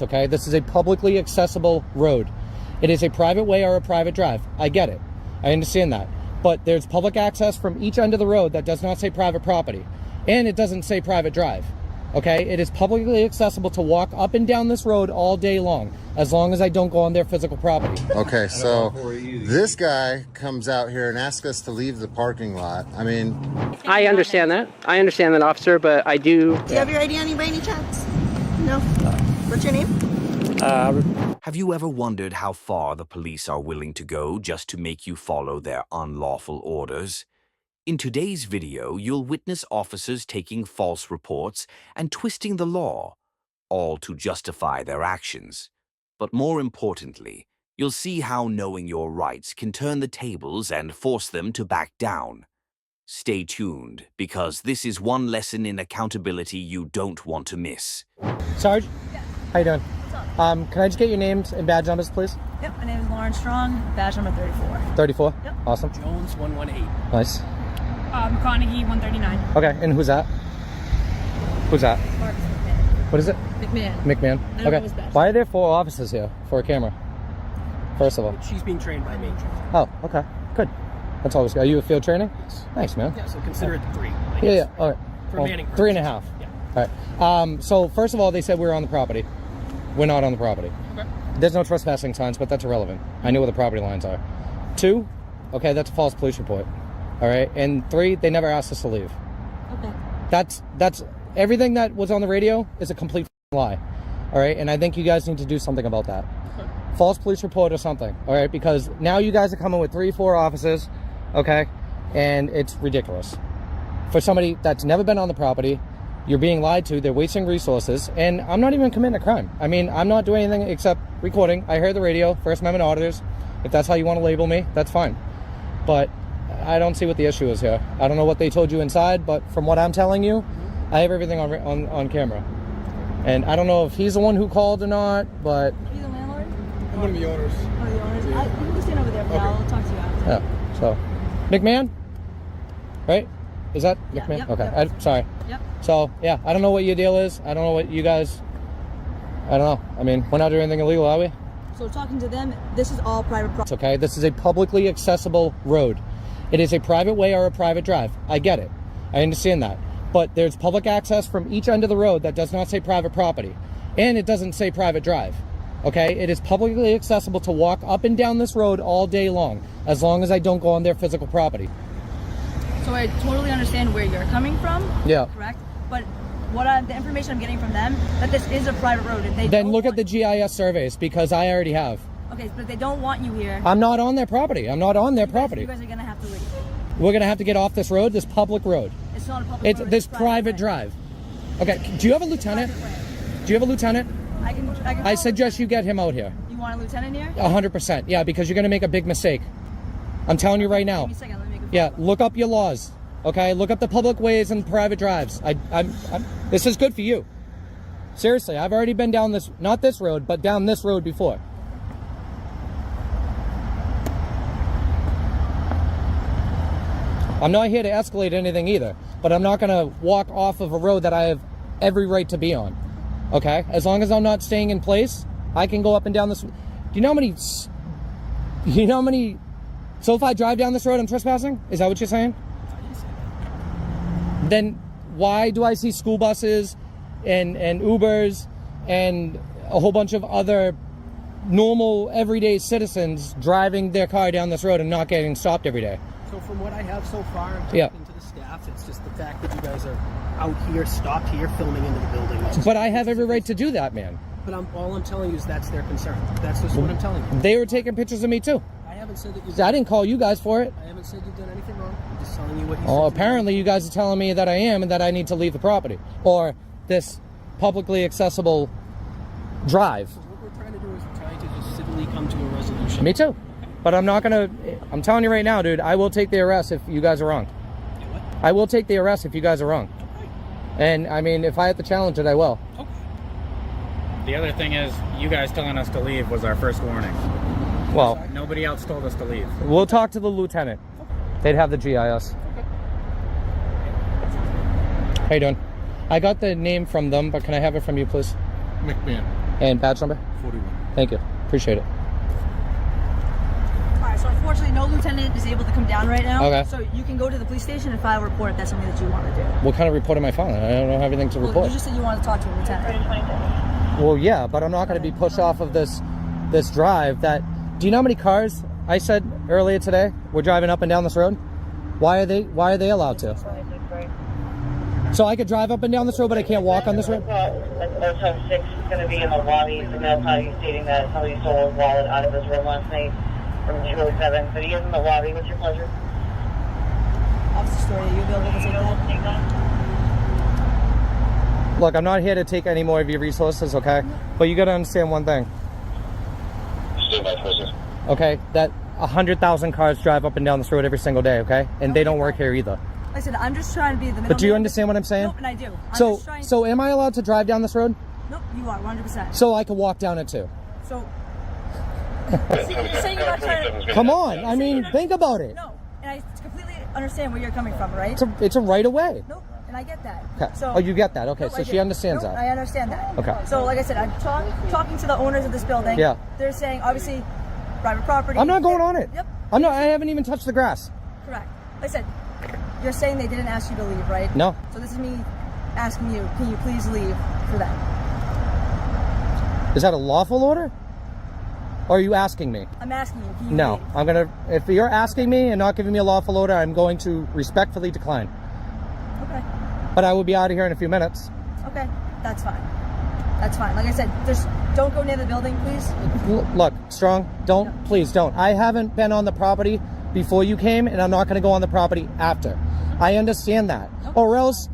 streets, okay? This is a publicly accessible road. It is a private way or a private drive. I get it. I understand that. But there's public access from each end of the road that does not say private property. And it doesn't say private drive, okay? It is publicly accessible to walk up and down this road all day long as I don't go on their physical property. Okay, so this guy comes out here and asks us to leave the parking lot. I mean... I understand that. I understand that, officer, but I do... Do you have your ID on you by any chance? No? What's your name? Have you ever wondered how far the police are willing to go just to make you follow their unlawful orders? In today's video, you'll witness officers taking false reports and twisting the law, all to justify their actions. But more importantly, you'll see how knowing your rights can turn the tables and force them to back down. Stay tuned, because this is one lesson in accountability you don't want to miss. Sarge? Yeah. How you doing? What's up? Can I just get your names and badge numbers, please? Yep, my name is Lauren Strong, badge number 34. 34? Yep. Awesome. Jones 118. Nice. McConaughey 139. Okay, and who's that? Who's that? Marcus McMahon. What is it? McMahon. McMahon. I don't know Okay. his badge. Why are there 4 officers here for a camera? First of all. She's being trained by me. Oh, okay. Good. That's always good. Are you a field training? Nice, man. Yeah, so consider it 3. Yeah. All right. For Well, manning 3.5. Yeah. All right. So first of all, they said we were on the property. We're not on the property. Okay. There's no trespassing signs, but that's irrelevant. I know where the property lines are. 2, okay, that's a false police report. All right. And 3, they never asked us to leave. Okay. That's everything that was on the radio is a complete lie. All right. And I think you guys need to do something about that. Okay. False police report or something. All right. Because now you guys are coming with 3, 4 officers. Okay. And it's ridiculous. For somebody that's never been on the property, you're being lied to, they're wasting resources, and I'm not even committing a crime. I mean, I'm not doing anything except recording. I heard the radio, First Amendment auditors. If that's how you want to label me, that's fine. But I don't see what the issue is here. I don't know what they told you inside, but from what I'm telling you, I have everything on camera. And I don't know if he's the one who called or not, but... Are you the landlord? I'm one of the owners. One of the owners? You can just stand over there for now. I'll talk to you after. Yeah, so... McMahon? Right? Is that Yeah, McMahon? yep, Okay, yep. Sorry. Yep. So, yeah, I don't know what your deal is. I don't know what you guys... I don't know. I mean, we're not doing anything illegal, are we? So talking to them, this is all private property. It's okay. This is a publicly accessible road. It is a private way or a private drive. I get it. I understand that. But there's public access from each end of the road that does not say private property. And it doesn't say private drive. Okay? It is publicly accessible to walk up and down this road all day long as I don't go on their physical property. So I totally understand where you're coming from. Yeah. Correct? But the information I'm getting from them, that this is a private road. And they Then don't look at want- the GIS surveys, because I already have. Okay, but they don't want you here. I'm not on their property. I'm not on their property. You guys are going to have to leave. We're going to have to get off this road, this public road. It's not a public road. This it's a private way. drive. Okay, do you have a lieutenant? Private way. Do you have a lieutenant? I can I call- suggest you get him out here. You want a lieutenant here? 100%. Yeah, because you're going to make a big mistake. I'm telling you right now. Give me a second, let me make a phone Yeah, call. look up your laws. Okay, look up the public ways and private drives. This is good for you. Seriously, I've already been down this, not this road, but down this road before. I'm not here to escalate anything either, but I'm not going to walk off of a road that I have every right to be on. Okay? As long as I'm not staying in place, I can go up and down this. Do you know how many... So if I drive down this road, I'm trespassing? Is that what you're saying? Then why do I see school buses and Ubers and a whole bunch of other normal everyday citizens driving their car down this road and not getting stopped every day? So from what I have so far, I'm Yeah. talking to the staff, it's just the fact that you guys are out here, stopped here, filming into the building. But I have every right to do that, man. But all I'm telling you is that's their concern. That's just what I'm telling you. They were taking pictures of me too. I haven't said that you. I didn't call you guys for it. I haven't said you've done anything wrong. I'm just telling you what he said. Oh, to me. apparently you guys are telling me that I am and that I need to leave the property or this publicly accessible drive. So what we're trying to do is we're trying to just civilly come to a resolution. Me too. But I'm not gonna. I'm telling you right now, dude. I will take the arrest if you guys are wrong. You what? I will take the arrest if you guys are wrong. Okay. And I mean, if I have to challenge it, I will. Okay. The other thing is, you guys telling us to leave was our first warning. Well, Nobody else told us to leave. we'll talk to the lieutenant. They'd have the GIS. How you doing? I got the name from them, but can I have it from you, please? McMahon. And badge number? 41. Thank you. Appreciate it. Alright, so unfortunately no lieutenant is able to come down right now. Okay. So you can go to the police station and file a report if that's something that you want to do. What kind of report am I filing? I don't have anything to Well, report. you just said you wanted to talk to a lieutenant. Well, yeah, but I'm not going to be pushed off of this drive. That. Do you know how many cars I said earlier today were driving up and down this road? Why are they allowed to? So I could drive up and down this road, but I can't walk on this road? Motel 6 is going to be in the lobby. The mail party stating that somebody stole his wallet out of his room last night from 207. So he is in the lobby. What's your pleasure? Officer Story, are you available to take that? Look, I'm not here to take any more of your resources, okay? But you got to understand one thing. Okay, that 100,000 cars drive up and down this road every single day, okay? And they don't work here either. Listen, I'm just trying to be the middle. But do you understand what I'm saying? Nope, and I do. So am I allowed to drive down this road? Nope, you are 100%. So I can walk down it too. So you're saying you're not trying to. Come on, I mean, think about it. No, and I completely understand where you're coming from, right? It's a right of way. Nope, and I get that. Okay. So, Oh, you get that? Okay, nope, so I she do. understands Nope, that. I understand that. Okay. So, like I said, I'm talking to the owners of this building. Yeah. They're saying, obviously, private property. I'm not going on it. Yep. I haven't even touched the grass. Correct. Like I said, you're saying they didn't ask you to leave, right? No. So this is me asking you, can you please leave for them? Is that a lawful order? Or are you asking me? I'm asking you, can you No, leave? if you're asking me and not giving me a lawful order, I'm going to respectfully decline. Okay. But I will be out of here in a few minutes. Okay. That's fine. That's fine. Like I said, just don't go near the building, please. Look, Strong, please don't. I haven't been on the property before you came, and I'm not going to go on the property after. I understand that. Nope. Or else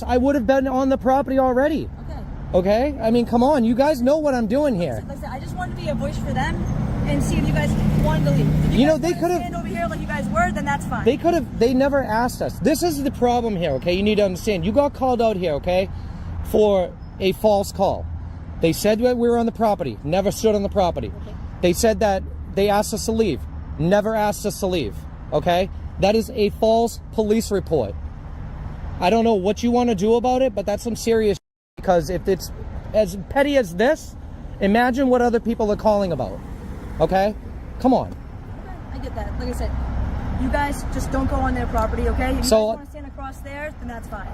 I would have been on the property already. Okay. Okay? I mean, come on. You guys know what I'm doing here. Like I said, I just wanted to be a voice for them and see if you guys wanted to leave. If You know, guys they wanted to could have- stand over here like you guys were, then that's fine. They never asked us. This is the problem here, okay? You need to understand. You got called out here, okay, for a false call. They said that we were on the property, never stood on the property. Okay. They said that they asked us to leave, never asked us to leave, okay? That is a false police report. I don't know what you want to do about it, but that's some serious because if it's as petty as this, imagine what other people are calling about, okay? Come on. Okay, I get that. Like I said, you guys just don't go on their property, okay? If you So- guys want to stand across there, then that's fine.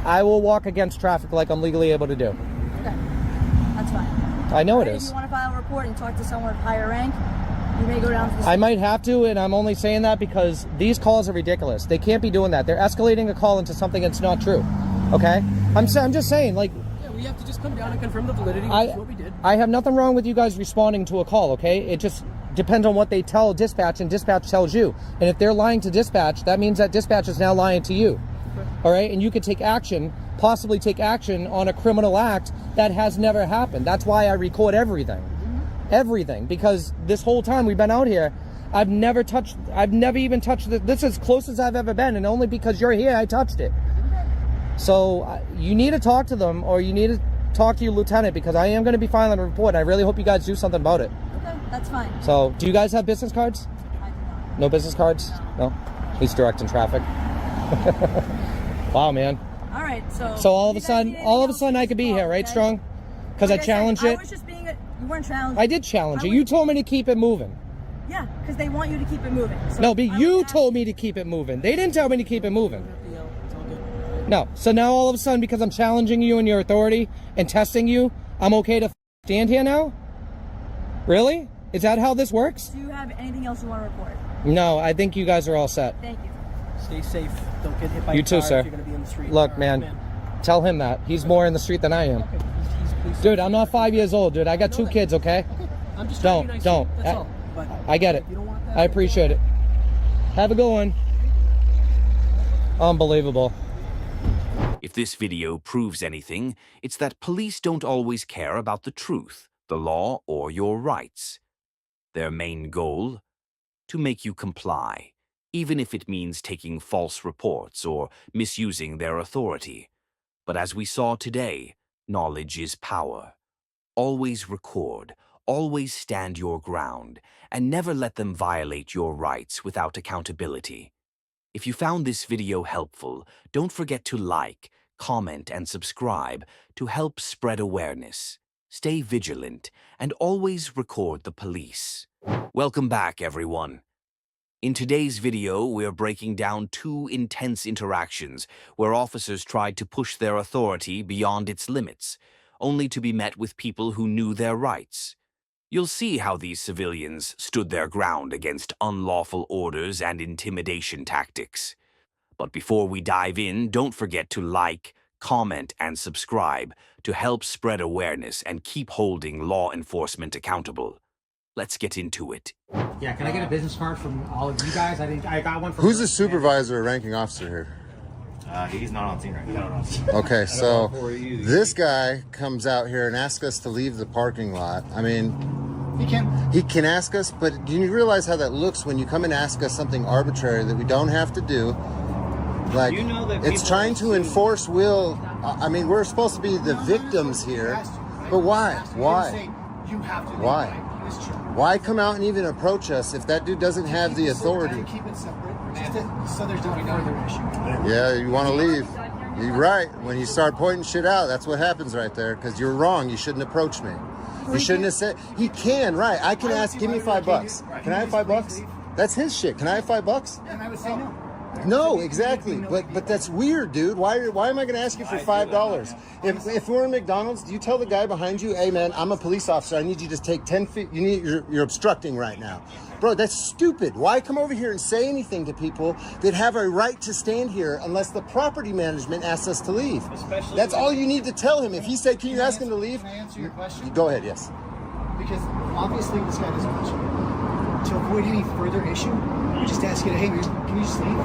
I will walk against traffic like I'm legally able to do. Okay, that's fine. I know it If is. you want to file a report and talk to someone of higher rank, you may go down to the... I might have to, and I'm only saying that because these calls are ridiculous. They can't be doing that. They're escalating a call into something that's not true. Okay? I'm just saying, like, Yeah, we have to just come down and confirm the validity, which is what we did. I have nothing wrong with you guys responding to a call, okay? It just depends on what they tell dispatch, and dispatch tells you. And if they're lying to dispatch, that means that dispatch is now lying to you. Okay. All right? And you could take action, possibly take action on a criminal act that has never happened. That's why I record everything. Everything. Because this whole time we've been out here, I've never even touched this. This is as close as I've ever been, and only because you're here, I touched it. So you need to talk to them, or you need to talk to your lieutenant, because I am going to be filing a report. I really hope you guys do something about it. Okay, that's fine. So, do you guys have business cards? I do not. No business cards? No? He's directing traffic. Wow, man. All right, so... So all of a you guys sudden, need anything I else, could be just here, call, right, okay? Strong? Because I Like said, challenged I it. was just being you weren't challenged. I did challenge I it. was- You told me to keep it moving. Yeah, because they want you to keep it moving. So No, but I you was told me to keep it moving. They didn't tell me to keep it moving. It's all good. No. So now all of a sudden, because I'm challenging you and your authority and testing you, I'm okay to stand here now? Really? Is that how this works? Do you have anything else you want to report? No, I think you guys are all set. Thank you. Stay safe. Don't get hit by You a too, car sir. if you're going to be in the street. Look, All right, man. Tell him that. He's more in the street than I am. Okay, please. Dude, I'm not 5 years old, dude. I got two kids, okay? I'm just trying to be nice to you. Don't. That's all. But I get it. if you don't want that, I appreciate it. Have a good one. Unbelievable. If this video proves anything, it's that police don't always care about the truth, the law, or your rights. Their main goal? To make you comply, even if it means taking false reports or misusing their authority. But as we saw today, knowledge is power. Always record, always stand your ground, and never let them violate your rights without accountability. If you found this video helpful, don't forget to like, comment, and subscribe to help spread awareness. stay vigilant, and always record the police. Welcome back, everyone. In today's video, we're breaking down two intense interactions where officers tried to push their authority beyond its limits, only to be met with people who knew their rights. You'll see how these civilians stood their ground against unlawful orders and intimidation tactics. But before we dive in, don't forget to like, comment, and subscribe to help spread awareness and keep holding law enforcement accountable. Let's get into it. Yeah, can I get a business card from all of you guys? I got one from... Who's the supervisor or ranking officer here? He's not on scene right now. Okay, so this guy comes out here and asks us to leave the parking lot. I mean, he can ask us, but do you realize how that looks when you come and ask us something arbitrary that we don't have to do? Like, You know that it's trying to enforce will. I mean, we're supposed to be the victims here, but why? Why? You have to. Why? Why come out and even approach us if that dude doesn't have the authority? Keep it separate, so there's no further issue. Yeah, you want to leave. You're right. When you start pointing shit out, that's what happens right there. Because you're wrong. You shouldn't approach me. You shouldn't have said. He can, right? I can ask. Give me $5. Can I have $5? That's his shit. Can I have $5? And I would say no. No, exactly. But that's weird, dude. Why am I going to ask you for $5? If we're in McDonald's, do you tell the guy behind you, hey man, I'm a police officer. I need you to just take 10 feet. You're obstructing right now. Bro, that's stupid. Why come over here and say anything to people that have a right to stand here unless the property management asks us to leave? That's all you need to tell him. If he said, can you ask him to leave? Can I answer your question? Go ahead, yes. Because obviously this guy doesn't want you. To avoid any further issue, we just ask you to, hey, man, can you just leave?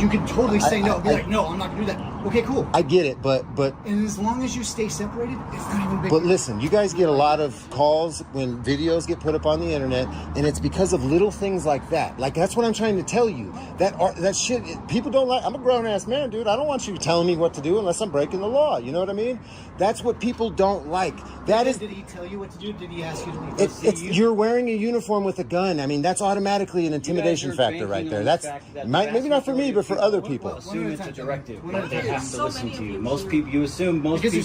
You could totally say no. Be like, no, I'm not going to do that. Okay, cool. I get it, but And as long as you stay separated, it's not even big. But listen, you guys get a lot of calls when videos get put up on the internet, and it's because of little things like that. Like, that's what I'm trying to tell you. That shit, people don't like. I'm a grown-ass man, dude. I don't want you telling me what to do unless I'm breaking the law. You know what I mean? That's what people don't like. Did he tell you what to do? Did he ask you to leave? You're wearing a uniform with a gun. I mean, that's automatically an intimidation factor right there. That's maybe not for me, but for other people. Assume it's a directive. They have to listen to you. Most people, you assume most people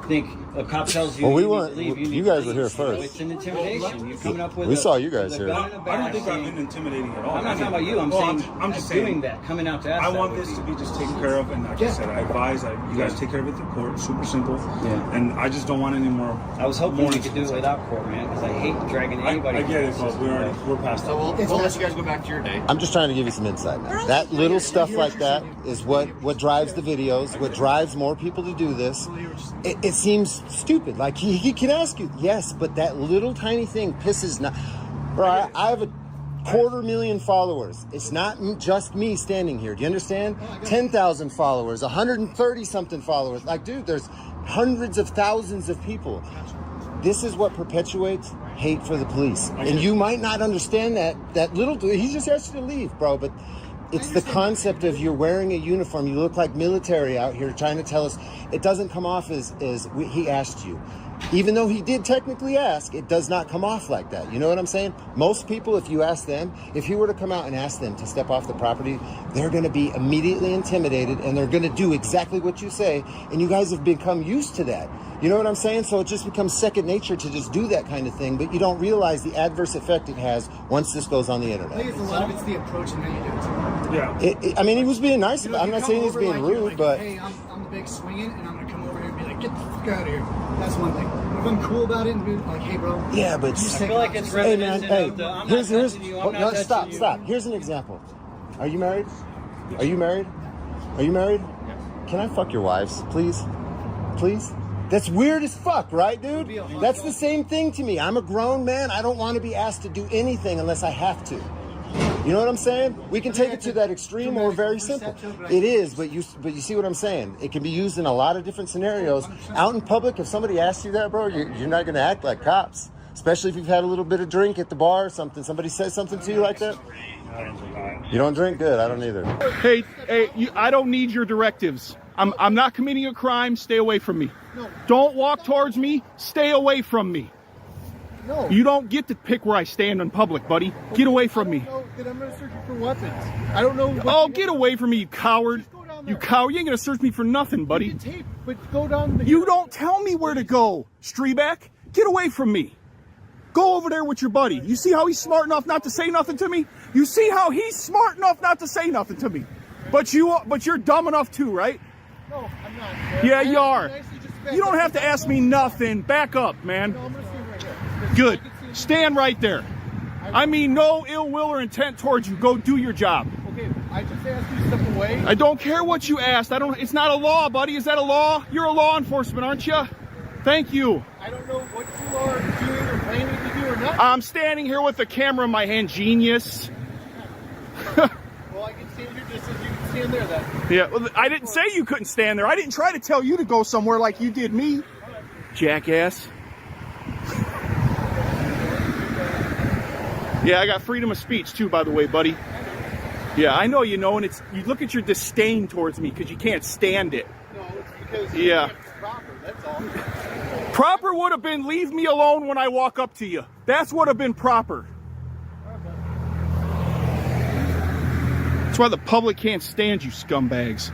think a cop tells you. Well, you need to leave. you guys were here first. It's an intimidation. You're coming up with. We saw you guys here. I don't think I've been intimidating at all. I'm not talking about you. I'm just saying doing that, coming out to ask. I want this to be just taken care of, and like I said, I advise you guys take care of it through court. Super simple. Yeah. And I just don't want any more. I was hoping we could do it without court, man, because I hate dragging anybody. I get it, but we're past that. We'll let you guys go back to your day. I'm just trying to give you some insight, man. That little stuff like that is what drives the videos, what drives more people to do this. It seems stupid. Like, he can ask you, yes, but that little tiny thing pisses not. Bro, I have a 250,000 followers. It's not just me standing here. Do you understand? 10,000 followers, 130 something followers. Like, dude, there's hundreds of thousands of people. This is what perpetuates hate for the police. And you might not understand that little, he just asked you to leave, bro, but it's the concept of you're wearing a uniform. You look like military out here trying to tell us. It doesn't come off as he asked you. Even though he did technically ask, it does not come off like that. You know what I'm saying? Most people, if you ask them, if he were to come out and ask them to step off the property, they're going to be immediately intimidated, and they're going to do exactly what you say. And you guys have become used to that. You know what I'm saying? So it just becomes second nature to just do that kind of thing, but you don't realize the adverse effect it has once this goes on the internet. I think a lot of it's the approach and how you do it. Yeah. I mean, he was being nice. I'm not saying he's being rude, but... Hey, I'm the big swinging, and I'm going to come over here and be like, get the fuck out of here. That's one thing. If I'm cool about it and be like, hey, bro. Yeah, but... I feel like it's hey, man, hey, of the, I'm not touching you, I'm not touching you. Stop. Here's an example. Are you married? Are you married? Are you married? Can I fuck your wives, please? Please? That's weird as fuck, right, dude? That's the same thing to me. I'm a grown man. I don't want to be asked to do anything unless I have to. You know what I'm saying? We can take it to that extreme or very simple. It is, but you see what I'm saying? It can be used in a lot of different scenarios. Out in public, if somebody asks you that, bro, you're not going to act like cops. Especially if you've had a little bit of drink at the bar or something. Somebody says something to you like that? You don't drink? Good. I don't either. Hey, I don't need your directives. I'm not committing a crime. Stay away from me. No. Don't walk towards me. Stay away from me. No. You don't get to pick where I stand in public, buddy. Get away from me. No, then I'm going to search you for weapons. I don't know. Oh, get away from me, you coward. Just go down You cow, you ain't gonna search me for nothing, buddy. You can tape, but go down the... You don't tell me where to go, Strebeck. Get away from me. Go over there with your buddy. You see how he's smart enough not to say nothing to me? You see how he's smart enough not to say nothing to me? But you're dumb enough too, right? No, I'm not. Yeah, you are. You don't have to ask me nothing. Back up, man. No, I'm gonna stand right here. Good. Stand right there. I mean no ill will or intent towards you. Go do your job. Okay, I just asked you to step away. I don't care what you asked. It's not a law, buddy. Is that a law? You're a law enforcement, aren't you? Thank you. I don't know what you are doing or planning to do or not. I'm standing here with the camera in my hand, genius. Well, I can stand here just as you can stand there then. Yeah, well, I didn't say you couldn't stand there. I didn't try to tell you to go somewhere like you did me, jackass. Yeah, I got freedom of speech too, by the way, buddy. Yeah, I know you know, and you look at your disdain towards me because you can't stand it. No, it's because yeah. It's proper, that's all. Proper would have been leave me alone when I walk up to you. That's what have been proper. That's why the public can't stand you scumbags.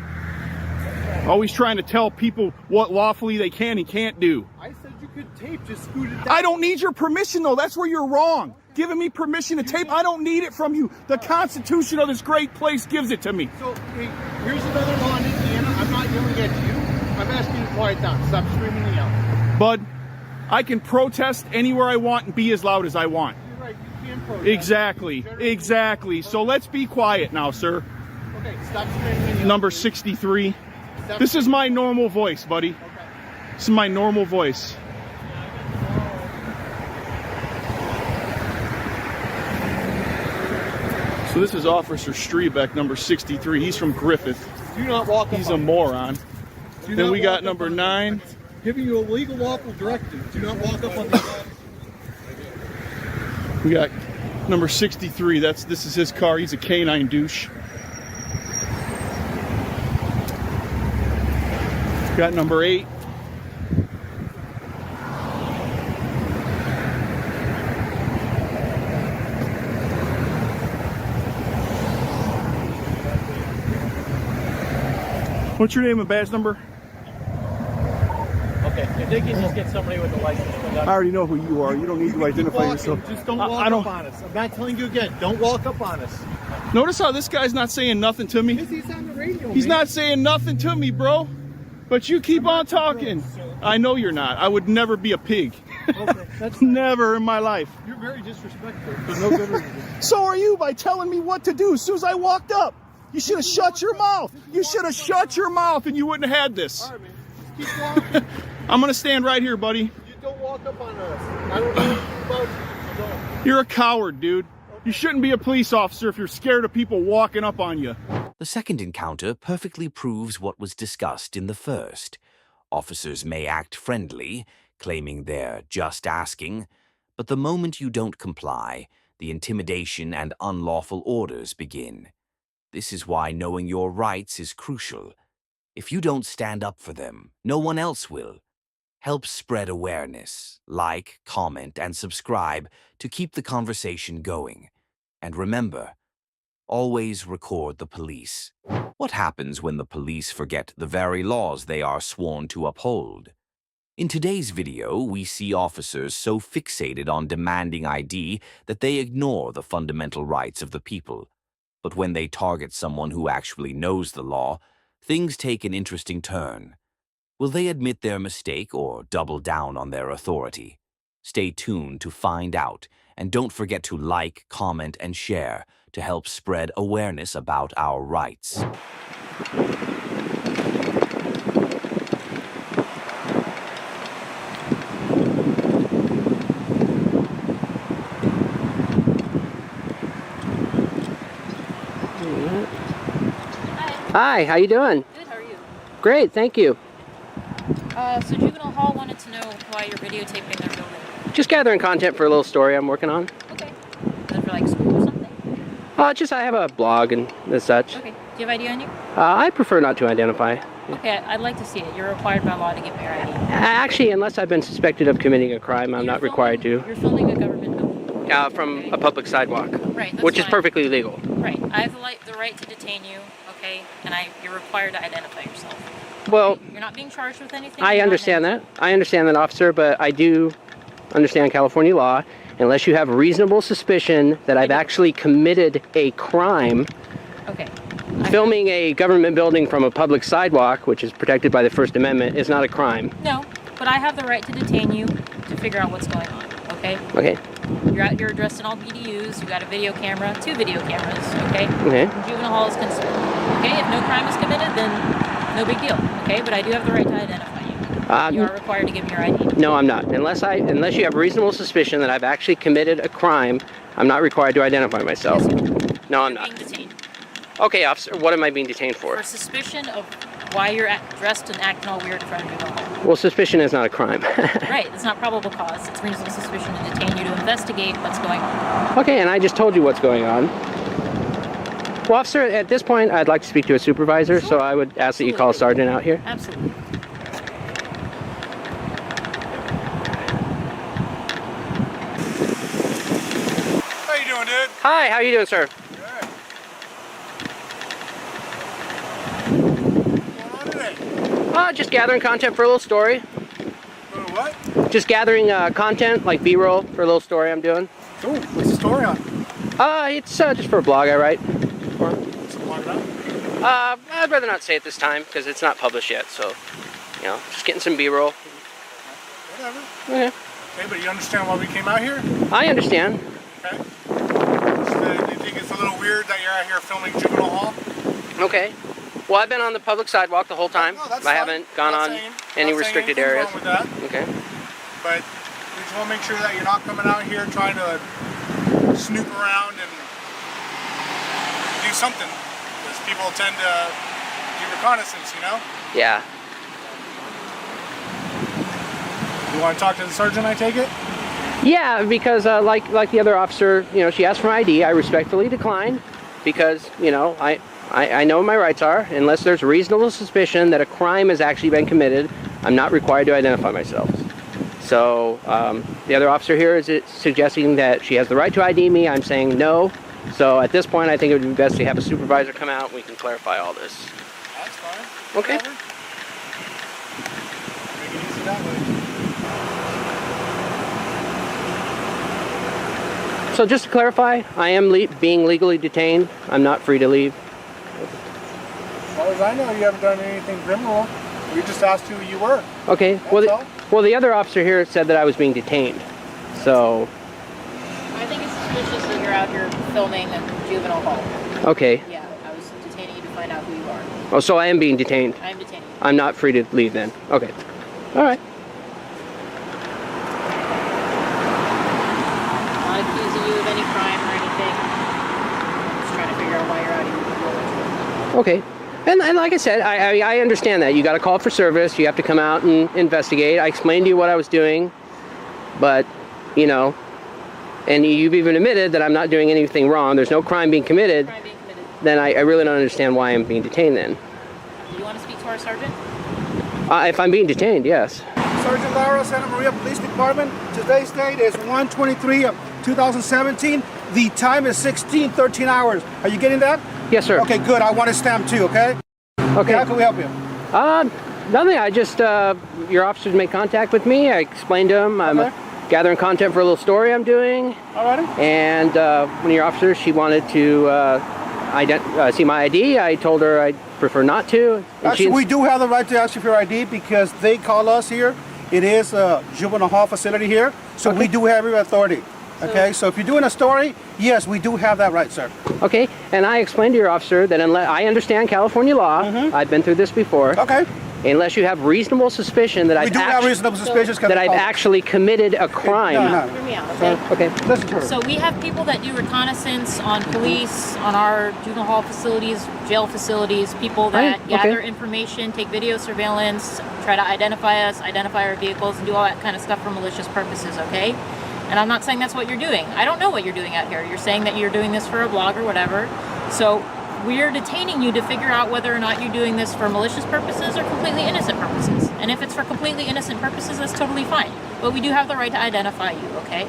Always trying to tell people what lawfully they can and can't do. I said you could tape, just scoot it down. I don't need your permission though, that's where you're wrong. Giving me permission to tape, I don't need it from you. The Constitution of this great place gives it to me. So, hey, here's another law in Indiana. I'm not yelling at you. I'm asking you to quiet down. Stop screaming and yelling. Bud, I can protest anywhere I want and be as loud as I want. You're right, you can protest. Exactly, exactly. So let's be quiet now, sir. Okay, stop screaming and yelling. Number 63. This is my normal voice, buddy. Okay. This is my normal voice. So this is Officer Strebeck, number 63. He's from Griffith. Do not walk up. He's a moron. Then we got number 9. Giving you a legal lawful directive. Do not walk up on the... We got number 63. This is his car. He's a canine douche. Got number 8. What's your name and badge number? Okay, if they can just get somebody with a license. I already know who you are. You don't need to identify yourself. Just don't walk up on us. I'm not telling you again. Don't walk up on us. Notice how this guy's not saying nothing to me? He's on the radio, He's man. not saying nothing to me, bro. But you keep on talking. I know you're not. I would never be a pig. Okay, that's never in my life. You're very disrespectful for no good reason. So are you by telling me what to do as soon as I walked up. You should have shut your mouth. You should have shut your mouth and you wouldn't have had this. All right, man. Just keep walking. I'm going to stand right here, buddy. You don't walk up on us. I don't know anything about you, so don't. You're a coward, dude. You shouldn't be a police officer if you're scared of people walking up on you. The second encounter perfectly proves what was discussed in the first. Officers may act friendly, claiming they're just asking, but the moment you don't comply, the intimidation and unlawful orders begin. This is why knowing your rights is crucial. If you don't stand up for them, no one else will. Help spread awareness. Like, comment, and subscribe to keep the conversation going. And remember, always record the police. What happens when the police forget the very laws they are sworn to uphold? In today's video, we see officers so fixated on demanding ID that they ignore the fundamental rights of the people. But when they target someone who actually knows the law, things take an interesting turn. Will they admit their mistake or double down on their authority? Stay tuned to find out, and don't forget to like, comment, and share to help spread awareness about our rights. Hi, how you doing? Good, how are you? Great, thank you. So Juvenile Hall wanted to know why you're videotaping their building. Just gathering content for a little story I'm working on. Okay. Is it for like school or something? I have a blog and such. Okay. Do you have ID on you? I prefer not to identify. Okay, I'd like to see it. You're required by law to give me your ID. Actually, unless I've been suspected of committing a crime, I'm not required to. You're filming a government building. From a public sidewalk. Right, that's which is fine. perfectly legal. Right. I have the right to detain you. okay? And you're required to identify yourself. Well, you're not being charged with anything. I understand that. I understand that, officer, but I do understand California law. Unless you have reasonable suspicion that I've actually committed a crime. Okay. Filming a government building from a public sidewalk, which is protected by the First Amendment, is not a crime. No, but I have the right to detain you to figure out what's going on, okay? Okay. You're out here addressed in all BDUs, you got a video camera, 2 video cameras, okay? Okay. Juvenile hall is concerned. Okay, if no crime is committed, then no big deal, okay? But I do have the right to identify you. You are required to give me your ID. No, I'm not. Unless you have reasonable suspicion that I've actually committed a crime, I'm not required to identify myself. Yes, no, I'm not. Being detained. Okay, officer, what am I being detained for? For suspicion of why you're dressed and acting all weird in front of juvenile hall. Well, suspicion is not a crime. Right, it's not probable cause. It's reasonable suspicion to detain you to investigate what's going on. Okay, and I just told you what's going on. Well, officer, at this point, I'd like to speak to a supervisor, so I would ask that you call a sergeant out here. Absolutely. How you doing, dude? Hi, how you doing, sir? Just gathering content for a little story. What? Just gathering content, like B-roll, for a little story I'm doing. Ooh, what's the story on? It's just for a blog I write. What's the blog about? I'd rather not say it this time, because it's not published yet, so, you know, just getting some B-roll. Whatever. Okay. Okay, but you understand why we came out here? I understand. Okay. Do you think it's a little weird that you're out here filming juvenile hall? Okay. Well, I've been on the public sidewalk the whole time. I haven't gone on any restricted areas. Wrong with that. Okay. But we just want to make sure that you're not coming out here trying to snoop around and do something. Because people tend to do reconnaissance, you know? Yeah. You want to talk to the sergeant, I take it? Yeah, because like the other officer, you know, she asked for my ID. I respectfully declined because, you know, I know what my rights are. Unless there's reasonable suspicion that a crime has actually been committed, I'm not required to identify myself. So the other officer here is suggesting that she has the right to ID me. I'm saying no. So at this point, I think it would be best to have a supervisor come out and we can clarify all this. That's fine. Okay. Whatever. Make it easy that way. So just to clarify, I am being legally detained. I'm not free to leave. As far as I know, you haven't done anything criminal. We just asked who you were. Okay. Well, the other officer here said that I was being detained. So. I think it's suspicious that you're out here filming a juvenile hall. Okay. Yeah, I was detaining you to find out who you are. Oh, so I am being detained. I am detaining you. I'm not free to leave then. Okay. All right. Not accusing you of any crime or anything. Just trying to figure out why you're out here. Okay. And like I said, I understand that. You got a call for service. You have to come out and investigate. I explained to you what I was doing. But, you know, and you've even admitted that I'm not doing anything wrong. There's no crime being committed. Then I really don't understand why I'm being detained then. Do you want to speak to our sergeant? If I'm being detained, yes. Sergeant Lara, Santa Maria Police Department. Today's date is 1/23 of 2017. The time is 16:13 hours. Are you getting that? Yes, sir. Okay, good. I want a stamp too, okay? Okay. How can we help you? Nothing. I just, your officers made contact with me. I explained to them I'm gathering content for a little story I'm doing. Alrighty. And one of your officers, she wanted to see my ID. I told her I'd prefer not to. Actually, we do have the right to ask you for your ID because they call us here. It is a juvenile hall facility here, so we do have your authority. Okay, so if you're doing a story, yes, we do have that right, sir. Okay, and I explained to your officer that unless I understand California law, I've been through this before. Okay. Unless you have reasonable suspicion that I've actually committed a crime. No. Hear me out, okay? Okay. Listen to her. So we have people that do reconnaissance on police, on our juvenile hall facilities, jail facilities, people that gather information, take video surveillance, try to identify us, identify our vehicles, and do all that kind of stuff for malicious purposes, okay? And I'm not saying that's what you're doing. I don't know what you're doing out here. You're saying that you're doing this for a blog or whatever. So we're detaining you to figure out whether or not you're doing this for malicious purposes or completely innocent purposes. And if it's for completely innocent purposes, that's totally fine. But we do have the right to identify you, okay?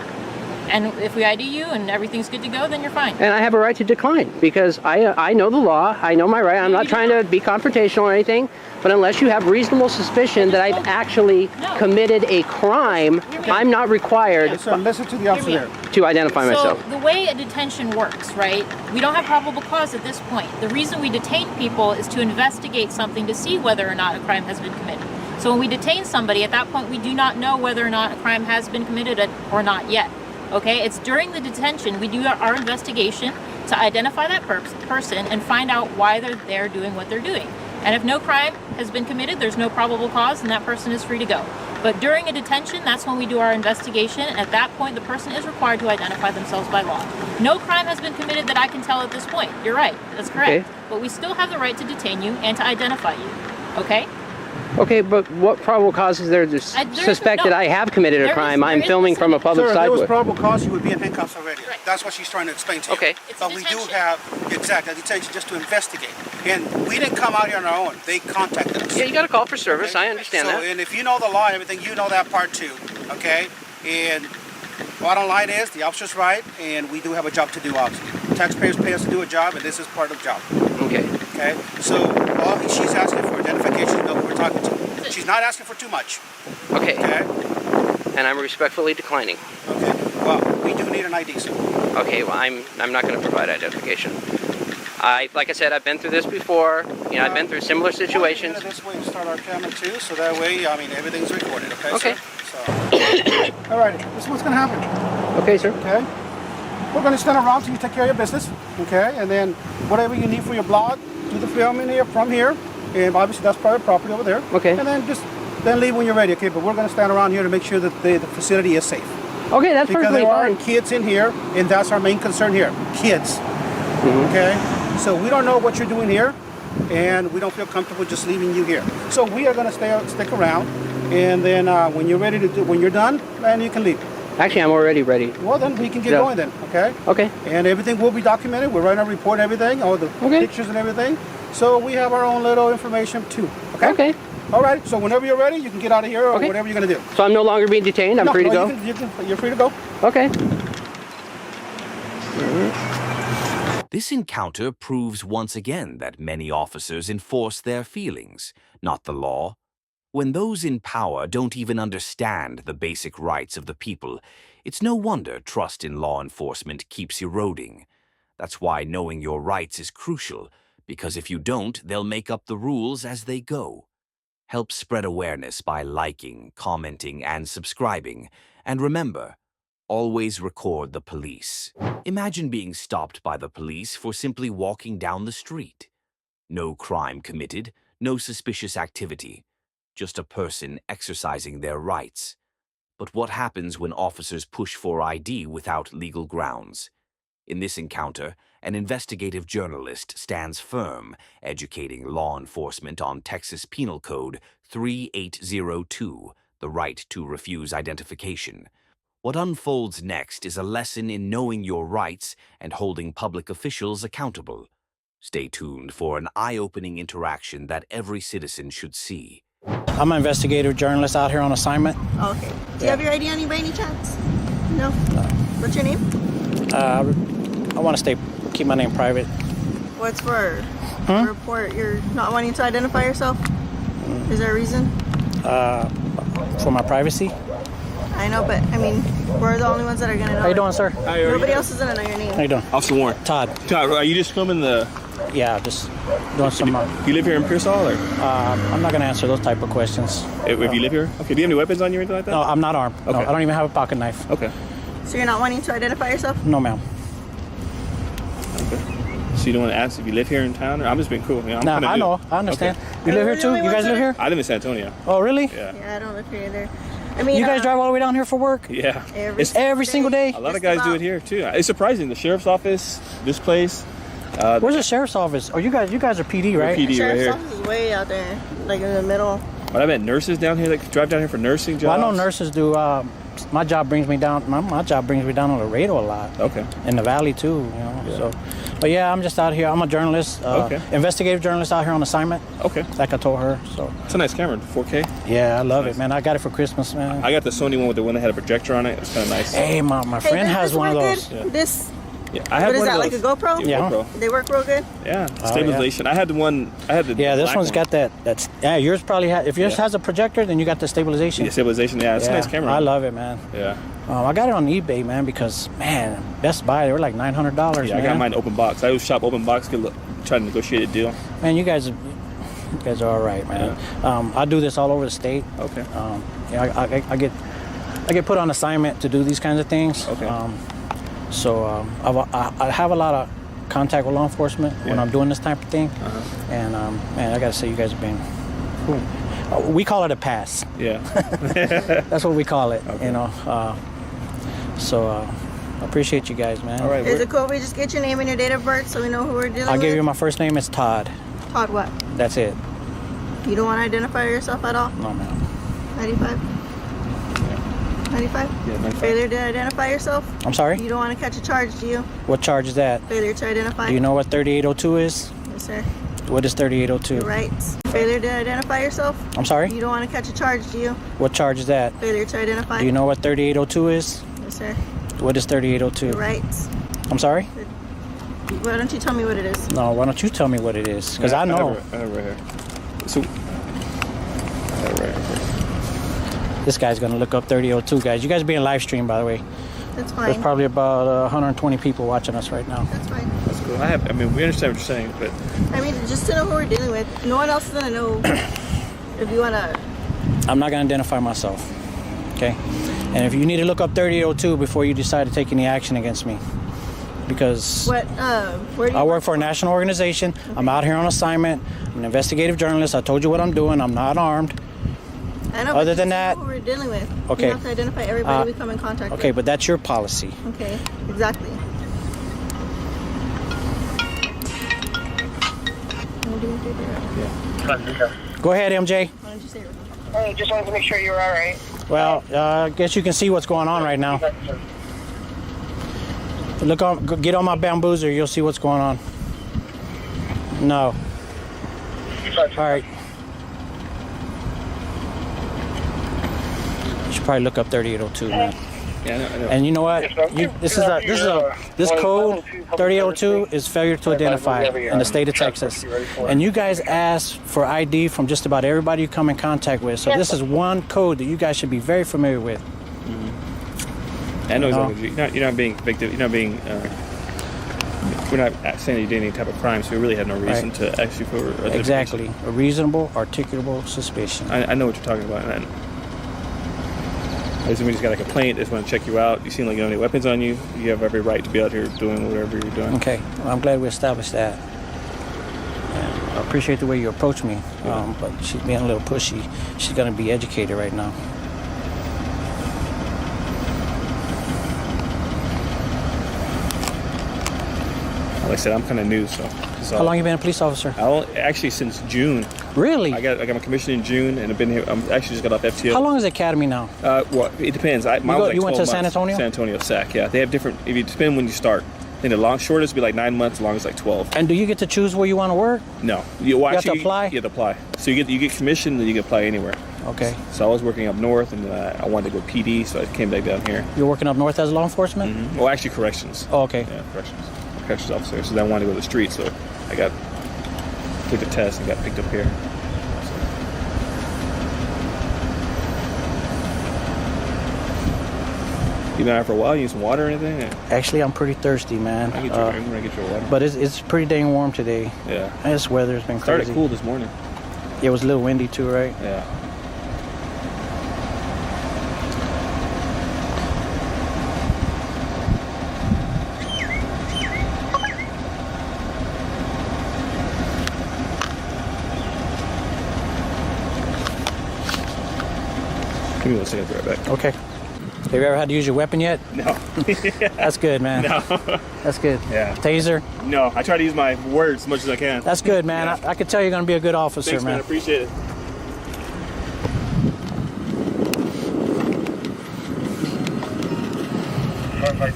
And if we ID you and everything's good to go, then you're fine. And I have a right to decline because I know the law. I know my right. I'm not trying to be confrontational or anything. But unless you have reasonable suspicion that I've actually committed a crime, I'm not required listen to the officer there. To identify myself. So the way a detention works, right? We don't have probable cause at this point. The reason we detain people is to investigate something to see whether or not a crime has been committed. So when we detain somebody, at that point, we do not know whether or not a crime has been committed or not yet. Okay? It's during the detention we do our investigation to identify that person and find out why they're there doing what they're doing. And if no crime has been committed, there's no probable cause, and that person is free to go. But during a detention, that's when we do our investigation. At that point, the person is required to identify themselves by law. No crime has been committed that I can tell at this point. You're right. That's correct. Okay. But we still have the right to detain you and to identify you. Okay? Okay, but what probable cause is there to suspect that I have committed a crime? I'm filming from a public Sir, if sidewalk. there was probable cause, you would be in handcuffs already. Right. That's what she's trying to explain to you. Okay. But we do have, exactly, a detention just to investigate. And we didn't come out here on our own. They contacted us. Yeah, you got to call for service. Okay? I understand that. And if you know the law and everything, you know that part too. Okay? And bottom line is, the officer's right, and we do have a job to do, obviously. Taxpayers pay us to do a job, and this is part of the job. Okay. Okay? So all she's asking for identification, you know who we're talking to. She's not asking for too much. Okay. Okay? And I'm respectfully declining. Okay. Well, we do need an ID, sir. Okay, well, I'm not going to provide identification. Like I said, I've been through this before. You know, I've been through similar situations. We'll this way and start our camera too, so that way, I mean, everything's recorded. Okay. Okay. Sir? So, all right. This is what's going to happen. Okay, sir. Okay. We're going to stand around till you take care of your business. Okay. And then whatever you need for your blog, do the filming here from here. And obviously that's private property over there. Okay. And then leave when you're ready, okay? But we're going to stand around here to make sure that the facility is safe. Okay, that's perfectly fine. Because there are kids in here, and that's our main concern here, kids. Okay? So we don't know what you're doing here, and we don't feel comfortable just leaving you here. So we are going to stick around, and then when you're done, then you can leave. Actually, I'm already ready. Well, then we can get going then, okay? Okay. And everything will be documented. We're writing a report and everything, all the pictures and everything. So we have our own little information too. Okay. Okay. All right. So whenever you're ready, you can get out of here or whatever you're going to do. So I'm no longer being detained. I'm free to go. You're free to go. Okay. This encounter proves once again that many officers enforce their feelings, not the law. When those in power don't even understand the basic rights of the people, it's no wonder trust in law enforcement keeps eroding. That's why knowing your rights is crucial. Because if you don't, they'll make up the rules as they go. Help spread awareness by liking, commenting, and subscribing. And remember, always record the police. Imagine being stopped by the police for simply walking down the street. No crime committed, no suspicious activity. Just a person exercising their rights. But what happens when officers push for ID without legal grounds? In this encounter, an investigative journalist stands firm, educating law enforcement on Texas Penal Code 3802, the right to refuse identification. What unfolds next is a lesson in knowing your rights and holding public officials accountable. Stay tuned for an eye-opening interaction that every citizen should see. I'm an investigative journalist out here on assignment. Okay. Do you have your ID on you by any chance? No? What's your name? I want to keep my name private. What's for a report? You're not wanting to identify yourself? Is there a reason? For my privacy. I know, but I mean, we're the only ones that are going to know. How you doing, sir? Nobody else is going to know your name. How you doing? Officer Warren. Todd, are you just filming the... Yeah, just doing some... you live here in Pearsall, or...? I'm not going to answer those type of questions. If you live here? Okay, do you have any weapons on you or anything like that? No, I'm not armed. Okay. No, I don't even have a pocket knife. Okay. So you're not wanting to identify yourself? No, ma'am. Okay. So you don't want to ask if you live here in town? Or I'm just being cool. You know, no, I know. I understand. Okay. You live here too? You guys live here? I live in San Antonio. Oh, really? Yeah. Yeah, I don't live here either. I mean, you guys drive all the way down here for work? Yeah. Every single day? A lot of guys do it here too. It's surprising. The sheriff's office, this place. Where's the sheriff's office? Oh, you guys are PD, right? PD the right here. Sheriff's office is way out there, like in the middle. But I met nurses down here that drive down here for nursing jobs. Well, I know nurses do my job brings me down. My job brings me down on Laredo a lot. Okay. In the valley too, you know. Yeah. So, but yeah, I'm just out here. I'm a journalist. Okay. Investigative journalist out here on assignment. Okay. Like I told her. So. It's a nice camera, 4K. Yeah, I love it, man. I got it for Christmas, man. I got the Sony one with the one that had a projector on it. It's kind of nice. Hey, my friend has one of those. Good? Yeah. This. Yeah, I had what is one that? of Like a those. GoPro? Yeah. GoPro. They work real good. Yeah, stabilization. I had the one. I had the. Yeah, this black one's one. got that. That's yours probably has. If yours has a projector, then you got the stabilization. Yeah, stabilization. Yeah, it's a nice camera. I love it, man. Yeah. I got it on eBay, man, because man, Best Buy they were like $900. Yeah, I got mine open box. I always shop open box. Try to negotiate a deal. Man, you guys are all right, man. Yeah. I do this all over the state. Okay. Yeah, I get put on assignment to do these kinds of things. Okay. So I have a lot of contact with law enforcement when I'm doing this type of thing, and man, I gotta say you guys have been. We call it a pass. Yeah. That's what we call it. Okay. You know. So I appreciate you guys, man. All right. Is it cool if we just get your name and your date of birth so we know who we're dealing with? I'll give you my first name. It's Todd. Todd what? That's it. You don't want to identify yourself at all? No, ma'am. 95? 95? Yeah, 95. Failure to identify yourself? I'm sorry? You don't want to catch a charge, do you? What charge is that? Failure to identify? Do you know what 3802 is? Yes, sir. What is 3802? Your rights. Failure to identify yourself? I'm sorry? You don't want to catch a charge, do you? What charge is that? Failure to identify? Do you know what 3802 is? Yes, sir. What is 3802? Your rights. I'm sorry? Why don't you tell me what it is? No, why don't you tell me what it is? Because I know. I have it right here. So. Right here. This guy's going to look up 3002, guys. You guys are being live streamed, by the way. That's fine. There's probably about 120 people watching us right now. That's fine. That's cool. I mean, we understand what you're saying, but. I mean, just to know who we're dealing with. No one else is going to know if you want to. I'm not going to identify myself. Okay? And if you need to look up 3002 before you decide to take any action against me. Because What? Where do you I work for a national organization. Okay. I'm out here on assignment. I'm an investigative journalist. I told you what I'm doing. I'm not armed. I know, Other than that, who we're dealing with. Okay. You have to identify everybody we come in contact with. Okay, but that's your policy. Okay, exactly. Go ahead, MJ. Why don't you say it? Hey, just wanted to make sure you were all right. Well, I guess you can see what's going on right now. Get on my bamboozer. You'll see what's going on. No. All right. You should probably look up 3802, man. Yeah, I know. And you know what? This code 3002 is failure to identify in the state of Texas. And you guys ask for ID from just about everybody you come in contact with. So this is one code that you guys should be very familiar with. I know exactly. You're not being victim. You're not being. We're not saying that you did any type of crime, so we really have no reason to ask you for. Exactly, a reasonable, articulable suspicion. I know what you're talking about. And we just got a complaint. They just want to check you out. You seem like you don't have any weapons on you. You have every right to be out here doing whatever you're doing. Okay, well, I'm glad we established that. And I appreciate the way you approach me, but she's being a little pushy. She's going to be educated right now. Like I said, I'm kind of new, so. How long you been a police officer? Actually, since June. Really? I got my commission in June, and I've been here. I'm actually just got off FTO. How long is the academy now? Well, it depends. You went to San Antonio? San Antonio SAC, yeah. They have different. If you depend when you start. I think the shortest would be like 9 months, the longest like 12. And do you get to choose where you want to work? No. You have to apply? You have to apply. So you get commission, and you can apply anywhere. Okay. So I was working up north, and I wanted to go PD, so I came back down here. You're working up north as law enforcement? Mm-hmm. Well, actually corrections. Oh, okay. Yeah, corrections officer. So then I wanted to go to the street, so I took the test and got picked up here. You been out for a while? You need some water or anything? Actually, I'm pretty thirsty, man. I'm gonna get you a water. But it's pretty dang warm today. Yeah. And this weather's been crazy. Started cool this morning. Yeah, it was a little windy too, right? Yeah. Give me 1 second, I'll be right back. Okay. Have you ever had to use your weapon yet? No. That's good, man. No. That's good. Yeah. Taser? No, I try to use my words as much as I can. That's good, man. Yeah. I can tell you're going to be a good officer, Thanks, man. I appreciate it. Hi,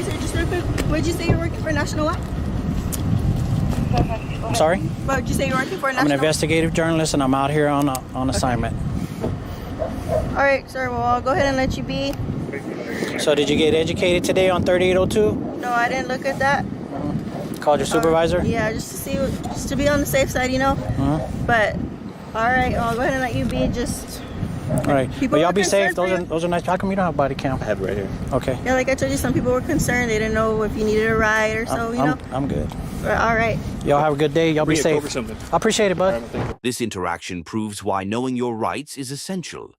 sir, just real quick. What did you say you're working for National what? I'm sorry? What did you say you're working for I'm National? an investigative journalist, and I'm out here on assignment. All right, sir. Well, I'll go ahead and let you be. So did you get educated today on 3802? No, I didn't look at that. Called your supervisor? Yeah, just to see, just to be on the safe side, you know. But all right, I'll go ahead and let you be. Just All right. People But y'all were be safe. concerned Those are nice. How come you don't have body cam? I have it right here. Okay. yeah, like I told you, some people were concerned. They didn't know if you needed a ride or so, you know. I'm good. But all right. Y'all have a good day. Y'all be Bring a Coke safe. or something. I appreciate it, bud. This interaction proves why knowing your rights is essential.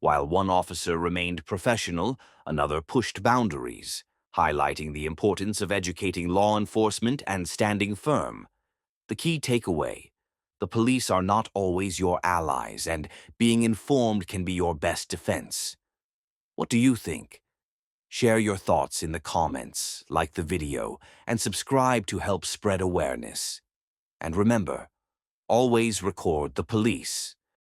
While one officer remained professional, another pushed boundaries, highlighting the importance of educating law enforcement and standing firm. The key takeaway: the police are not always your allies, and being informed can be your best defense. What do you think? Share your thoughts in the comments, like the video, and subscribe to help spread awareness. And remember, always record the police.